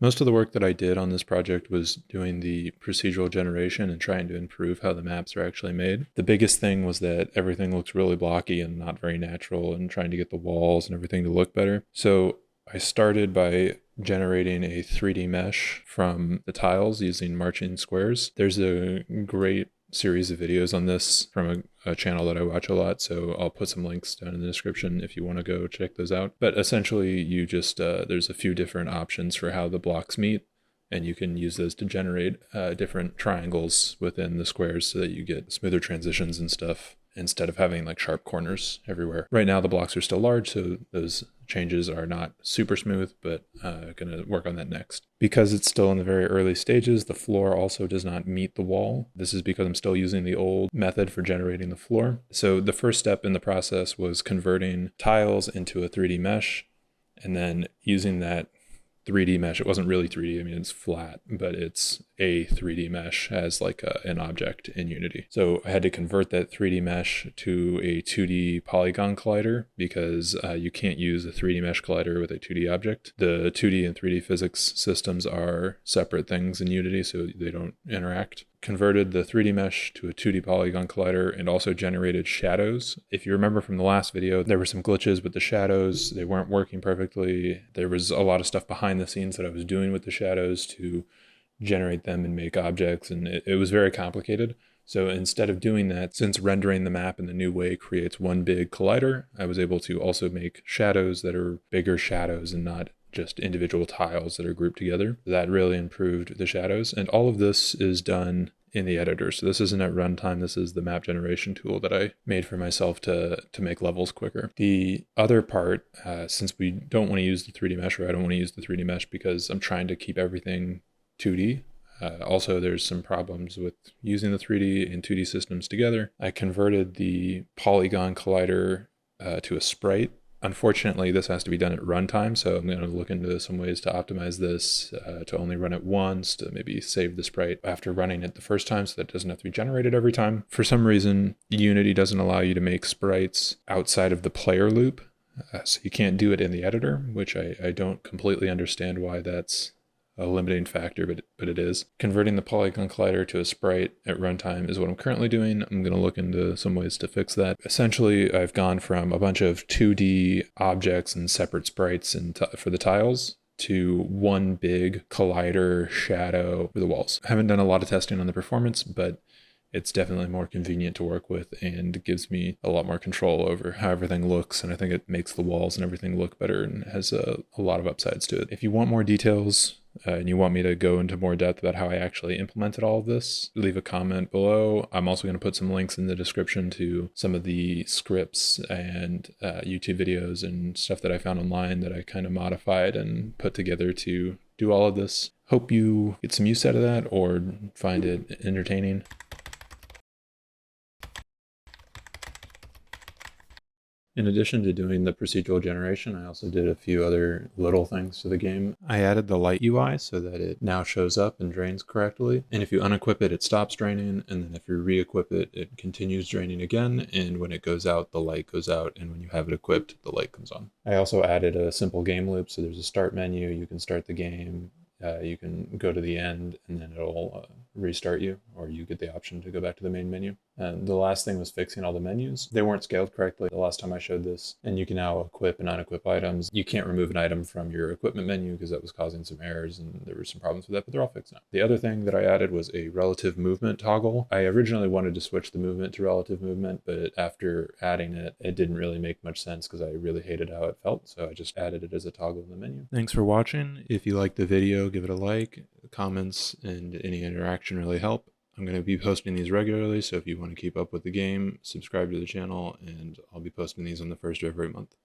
Most of the work that I did on this project was doing the procedural generation and trying to improve how the maps are actually made. The biggest thing was that everything looks really blocky and not very natural, and trying to get the walls and everything to look better. So I started by generating a 3D mesh from the tiles using marching squares. There's a great series of videos on this from a channel that I watch a lot, so I'll put some links down in the description if you want to go check those out. But essentially, you just there's a few different options for how the blocks meet, and you can use those to generate different triangles within the squares so that you get smoother transitions and stuff instead of having like sharp corners everywhere. Right now the blocks are still large, so those changes are not super smooth, but gonna work on that next. Because it's still in the very early stages, the floor also does not meet the wall. This is because I'm still using the old method for generating the floor. So the first step in the process was converting tiles into a 3D mesh, and then using that 3D mesh. It wasn't really 3D. I mean, it's flat, but it's a 3D mesh as like an object in Unity. So I had to convert that 3D mesh to a 2D polygon collider because you can't use a 3D mesh collider with a 2D object. The 2D and 3D physics systems are separate things in Unity, so they don't interact. Converted the 3D mesh to a 2D polygon collider and also generated shadows. If you remember from the last video, there were some glitches with the shadows. They weren't working perfectly. There was a lot of stuff behind the scenes that I was doing with the shadows to generate them and make objects, and it was very complicated. So instead of doing that, since rendering the map in the new way creates one big collider, I was able to also make shadows that are bigger shadows and not just individual tiles that are grouped together. That really improved the shadows. And all of this is done in the editor. So this isn't at runtime. This is the map generation tool that I made for myself to make levels quicker. The other part, since we don't want to use the 3D mesh, or I don't want to use the 3D mesh because I'm trying to keep everything 2D. Also, there's some problems with using the 3D and 2D systems together. I converted the polygon collider to a sprite. Unfortunately, this has to be done at runtime, so I'm going to look into some ways to optimize this to only run it once, to maybe save the sprite after running it the first time so that it doesn't have to be generated every time. For some reason, Unity doesn't allow you to make sprites outside of the player loop, so you can't do it in the editor, which I don't completely understand why that's a limiting factor, but it is. Converting the polygon collider to a sprite at runtime is what I'm currently doing. I'm going to look into some ways to fix that. Essentially, I've gone from a bunch of 2D objects and separate sprites for the tiles to one big collider shadow for the walls. I haven't done a lot of testing on the performance, but it's definitely more convenient to work with and gives me a lot more control over how everything looks. And I think it makes the walls and everything look better and has a lot of upsides to it. If you want more details and you want me to go into more depth about how I actually implemented all of this, leave a comment below. I'm also going to put some links in the description to some of the scripts and YouTube videos and stuff that I found online that I kind of modified and put together to do all of this. Hope you get some use out of that or find it entertaining. In addition to doing the procedural generation, I also did a few other little things to the game. I added the light UI so that it now shows up and drains correctly. And if you unequip it, it stops draining. And then if you re-equip it, it continues draining again. And when it goes out, the light goes out. And when you have it equipped, the light comes on. I also added a simple game loop. So there's a start menu. You can start the game. You can go to the end and then it'll restart you, or you get the option to go back to the main menu. And the last thing was fixing all the menus. They weren't scaled correctly the last time I showed this, and you can now equip and unequip items. You can't remove an item from your equipment menu because that was causing some errors and there were some problems with that, but they're all fixed now. The other thing that I added was a relative movement toggle. I originally wanted to switch the movement to relative movement, but after adding it, it didn't really make much sense because I really hated how it felt, so I just added it as a toggle in the menu. Thanks for watching. If you liked the video, give it a like. Comments and any interaction really help. I'm going to be posting these regularly, so if you want to keep up with the game, subscribe to the channel, and I'll be posting these on the first of every month.